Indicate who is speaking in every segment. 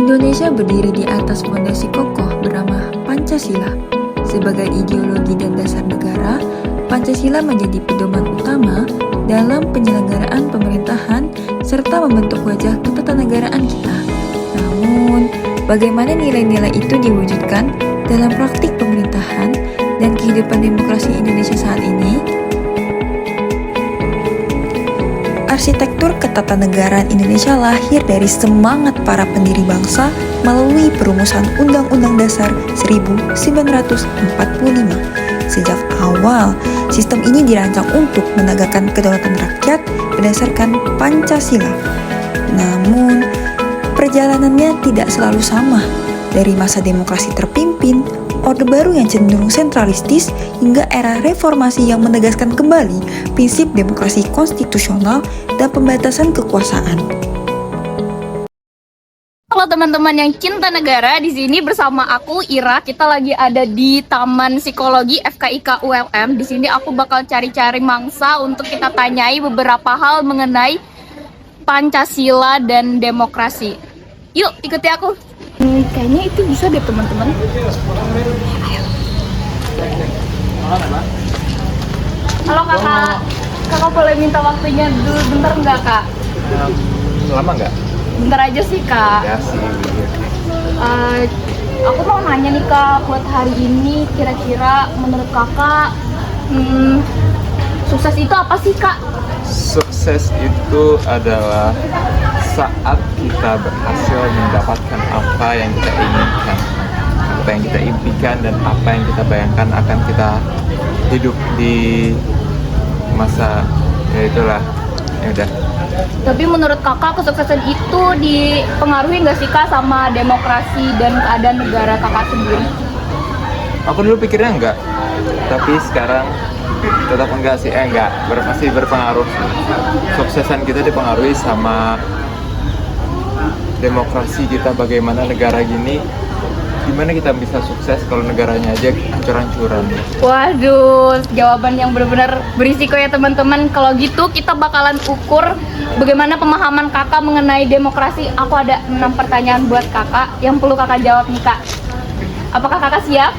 Speaker 1: Indonesia berdiri di atas fondasi kokoh bernama Pancasila. Sebagai ideologi dan dasar negara, Pancasila menjadi pedoman utama dalam penyelenggaraan pemerintahan serta membentuk wajah ketatanegaraan kita. Namun, bagaimana nilai-nilai itu diwujudkan dalam praktik pemerintahan dan kehidupan demokrasi Indonesia saat ini? Arsitektur ketatanegaraan Indonesia lahir dari semangat para pendiri bangsa melalui perumusan Undang-Undang Dasar 1945. Sejak awal, sistem ini dirancang untuk menegakkan kedaulatan rakyat berdasarkan Pancasila. Namun, perjalanannya tidak selalu sama. Dari masa demokrasi terpimpin, Orde Baru yang cenderung sentralistis, hingga era reformasi yang menegaskan kembali prinsip demokrasi konstitusional dan pembatasan kekuasaan.
Speaker 2: Halo teman-teman yang cinta negara, di sini bersama aku Ira. Kita lagi ada di Taman Psikologi FKIK ULM. Di sini aku bakal cari-cari mangsa untuk kita tanyai beberapa hal mengenai Pancasila dan demokrasi. Yuk, ikuti aku. Kayaknya itu bisa deh teman-teman. Halo kakak, kakak boleh minta waktunya dulu bentar nggak kak?
Speaker 3: Lama nggak?
Speaker 2: Bentar aja sih kak.
Speaker 3: Ya sih.
Speaker 2: Aku mau nanya nih kak, buat hari ini kira-kira menurut kakak sukses itu apa sih kak?
Speaker 3: Sukses itu adalah saat kita berhasil mendapatkan apa yang kita inginkan, apa yang kita impikan, dan apa yang kita bayangkan akan kita hidup di masa itulah. Ya udah.
Speaker 2: Tapi menurut kakak kesuksesan itu dipengaruhi nggak sih kak sama demokrasi dan keadaan negara kakak sendiri?
Speaker 3: Aku dulu pikirnya enggak, tapi sekarang tetap enggak sih, masih berpengaruh. Suksesan kita dipengaruhi sama demokrasi kita, bagaimana negara gini, gimana kita bisa sukses kalau negaranya aja hancur-hancuran.
Speaker 2: Waduh, jawaban yang benar-benar berisiko ya teman-teman. Kalau gitu kita bakalan ukur bagaimana pemahaman kakak mengenai demokrasi. Aku ada 6 pertanyaan buat kakak yang perlu kakak jawab nih kak. Apakah kakak siap?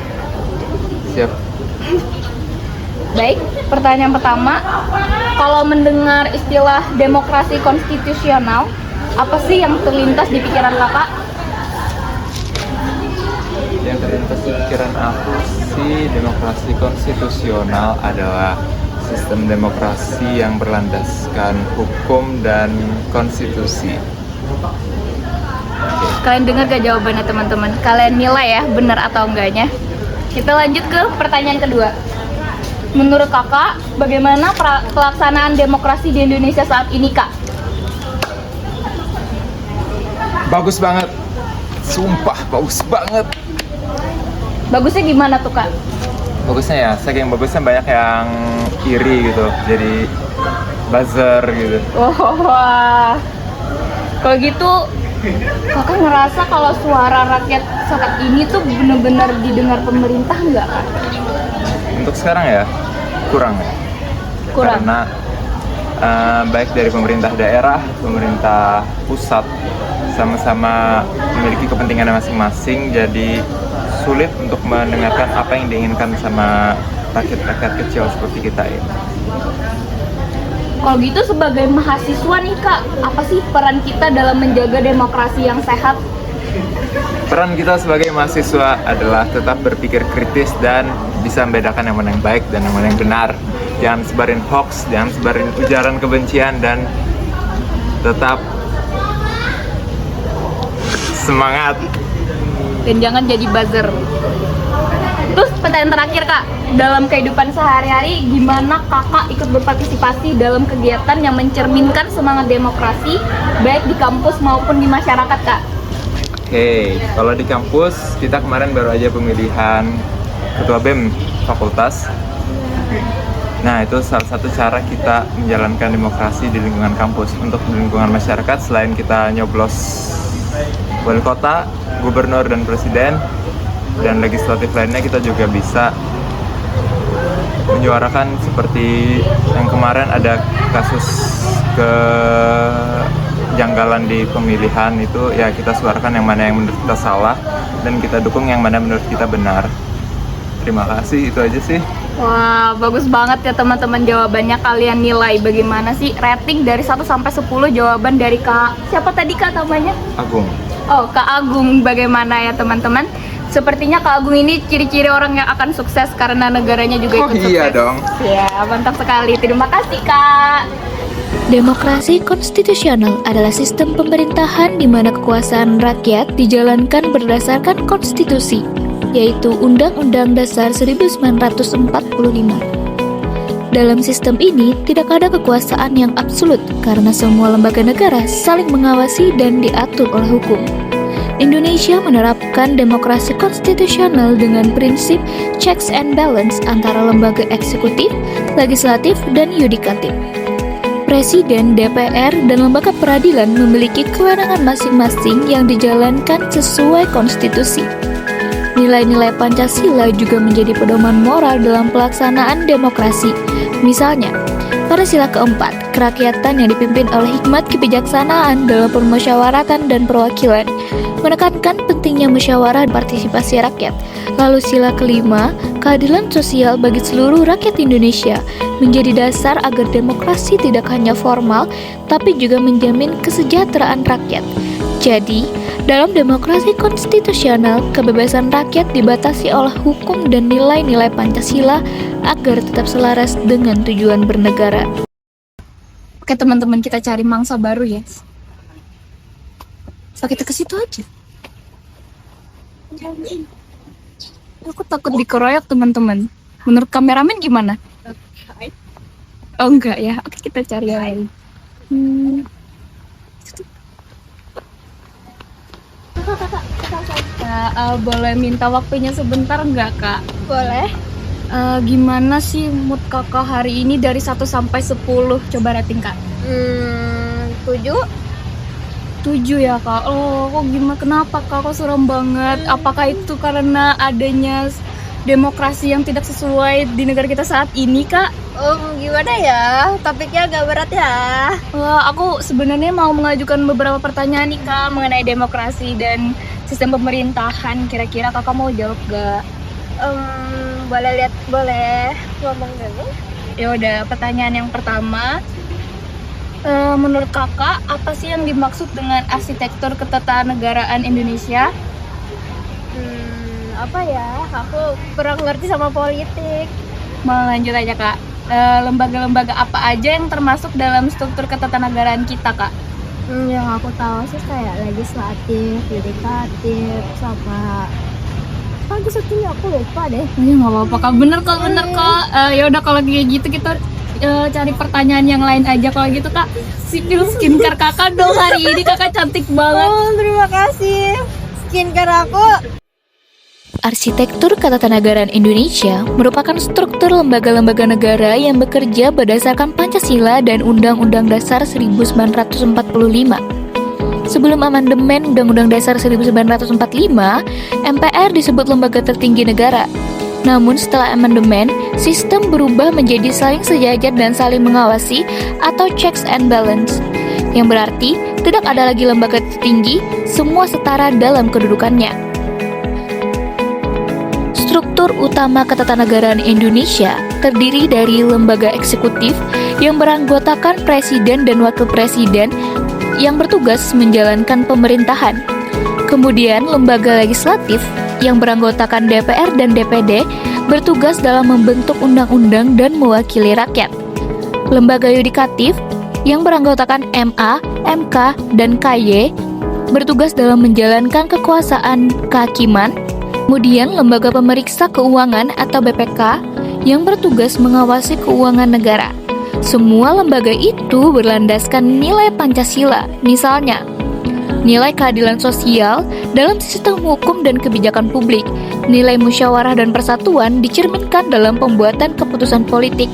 Speaker 3: Siap.
Speaker 2: Baik, pertanyaan pertama, kalau mendengar istilah demokrasi konstitusional, apa sih yang terlintas di pikiran kakak?
Speaker 3: Yang terlintas di pikiran aku sih, demokrasi konstitusional adalah sistem demokrasi yang berlandaskan hukum dan konstitusi.
Speaker 2: Kalian dengar gak jawabannya teman-teman? Kalian nilai ya, benar atau enggaknya? Kita lanjut ke pertanyaan kedua. Menurut kakak, bagaimana pelaksanaan demokrasi di Indonesia saat ini kak?
Speaker 3: Bagus banget, sumpah bagus banget.
Speaker 2: Bagusnya gimana tuh kak?
Speaker 3: Bagusnya ya, saking bagusnya banyak yang iri gitu, jadi buzzer gitu.
Speaker 2: Wah, kalau gitu kakak ngerasa kalau suara rakyat saat ini tuh benar-benar didengar pemerintah nggak kak?
Speaker 3: Untuk sekarang ya, kurang ya.
Speaker 2: Kurang.
Speaker 3: Karena baik dari pemerintah daerah, pemerintah pusat, sama-sama memiliki kepentingan masing-masing, jadi sulit untuk mendengarkan apa yang diinginkan sama rakyat-rakyat kecil seperti kita ini.
Speaker 2: Kalau gitu sebagai mahasiswa nih kak, apa sih peran kita dalam menjaga demokrasi yang sehat?
Speaker 3: Peran kita sebagai mahasiswa adalah tetap berpikir kritis dan bisa membedakan yang mana yang baik dan yang mana yang benar. Jangan sebarin hoax, jangan sebarin ujaran kebencian, dan tetap semangat.
Speaker 2: Dan jangan jadi buzzer. Terus pertanyaan terakhir kak, dalam kehidupan sehari-hari gimana kakak ikut berpartisipasi dalam kegiatan yang mencerminkan semangat demokrasi baik di kampus maupun di masyarakat kak?
Speaker 3: Oke, kalau di kampus kita kemarin baru aja pemilihan ketua BEM fakultas. Nah, itu salah satu cara kita menjalankan demokrasi di lingkungan kampus. Untuk di lingkungan masyarakat, selain kita nyoblos wali kota, gubernur, dan presiden, dan legislatif lainnya, kita juga bisa menyuarakan seperti yang kemarin ada kasus kejanggalan di pemilihan itu ya kita suarakan yang mana yang menurut kita salah dan kita dukung yang mana menurut kita benar. Terima kasih, itu aja sih.
Speaker 2: Wah, bagus banget ya teman-teman jawabannya. Kalian nilai bagaimana sih rating dari 1 sampai 10 jawaban dari Kak. Siapa tadi Kak namanya?
Speaker 3: Agung.
Speaker 2: Oh, Kak Agung, bagaimana ya teman-teman? Sepertinya Kak Agung ini ciri-ciri orang yang akan sukses karena negaranya juga ikut sukses.
Speaker 3: Iya dong.
Speaker 2: Ya, mantap sekali. Terima kasih Kak.
Speaker 4: Demokrasi konstitusional adalah sistem pemerintahan di mana kekuasaan rakyat dijalankan berdasarkan konstitusi, yaitu Undang-Undang Dasar 1945. Dalam sistem ini, tidak ada kekuasaan yang absolut karena semua lembaga negara saling mengawasi dan diatur oleh hukum. Indonesia menerapkan demokrasi konstitusional dengan prinsip checks and balance antara lembaga eksekutif, legislatif, dan yudikatif. Presiden, DPR, dan lembaga peradilan memiliki kewenangan masing-masing yang dijalankan sesuai konstitusi. Nilai-nilai Pancasila juga menjadi pedoman moral dalam pelaksanaan demokrasi. Misalnya, pada sila keempat, kerakyatan yang dipimpin oleh hikmat kebijaksanaan dalam permusyawaratan dan perwakilan, menekankan pentingnya musyawarah dan partisipasi rakyat. Lalu sila kelima, keadilan sosial bagi seluruh rakyat Indonesia, menjadi dasar agar demokrasi tidak hanya formal, tapi juga menjamin kesejahteraan rakyat. Jadi, dalam demokrasi konstitusional, kebebasan rakyat dibatasi oleh hukum dan nilai-nilai Pancasila agar tetap selaras dengan tujuan bernegara.
Speaker 2: Oke teman-teman, kita cari mangsa baru ya. So kita ke situ aja. Aku takut dikeroyok teman-teman. Menurut kameramen gimana? Oh enggak ya. Oke, kita cari yang lain. Kak, boleh minta waktunya sebentar nggak Kak?
Speaker 5: Boleh.
Speaker 2: Gimana sih mood kakak hari ini dari 1 sampai 10? Coba rating Kak.
Speaker 5: 7.
Speaker 2: 7 ya Kak. Oh, kok gimana? Kenapa Kak? Kok serem banget? Apakah itu karena adanya demokrasi yang tidak sesuai di negara kita saat ini Kak?
Speaker 5: Gimana ya? Topiknya agak berat ya.
Speaker 2: Wah, aku sebenarnya mau mengajukan beberapa pertanyaan nih Kak mengenai demokrasi dan sistem pemerintahan. Kira-kira Kakak mau jawab gak?
Speaker 5: Boleh ngomong dulu.
Speaker 2: Ya udah, pertanyaan yang pertama. Menurut Kakak, apa sih yang dimaksud dengan arsitektur ketatanegaraan Indonesia?
Speaker 5: Apa ya? Aku kurang ngerti sama politik.
Speaker 2: Mau lanjut aja Kak. Lembaga-lembaga apa aja yang termasuk dalam struktur ketatanegaraan kita Kak?
Speaker 5: Yang aku tahu sih kayak legislatif, yudikatif, sama lagi satunya aku lupa deh.
Speaker 2: Ya nggak apa-apa Kak, bener kok. Ya udah kalau kayak gitu kita cari pertanyaan yang lain aja kalau gitu Kak. Skincare Kakak dong hari ini, Kakak cantik banget.
Speaker 5: Terima kasih. Skincare aku.
Speaker 4: Arsitektur ketatanegaraan Indonesia merupakan struktur lembaga-lembaga negara yang bekerja berdasarkan Pancasila dan Undang-Undang Dasar 1945. Sebelum amandemen Undang-Undang Dasar 1945, MPR disebut lembaga tertinggi negara. Namun setelah amandemen, sistem berubah menjadi saling sejajar dan saling mengawasi atau checks and balance, yang berarti tidak ada lagi lembaga tertinggi, semua setara dalam kedudukannya. Struktur utama ketatanegaraan Indonesia terdiri dari lembaga eksekutif yang beranggotakan presiden dan wakil presiden yang bertugas menjalankan pemerintahan. Kemudian lembaga legislatif yang beranggotakan DPR dan DPD bertugas dalam membentuk undang-undang dan mewakili rakyat. Lembaga yudikatif yang beranggotakan MA, MK, dan KY bertugas dalam menjalankan kekuasaan kehakiman. Kemudian lembaga pemeriksa keuangan atau BPK yang bertugas mengawasi keuangan negara. Semua lembaga itu berlandaskan nilai Pancasila, misalnya nilai keadilan sosial dalam sistem hukum dan kebijakan publik, nilai musyawarah dan persatuan dicerminkan dalam pembuatan keputusan politik.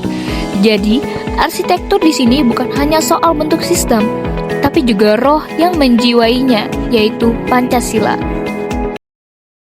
Speaker 4: Jadi, arsitektur di sini bukan hanya soal bentuk sistem, tapi juga roh yang menjiwainya, yaitu Pancasila.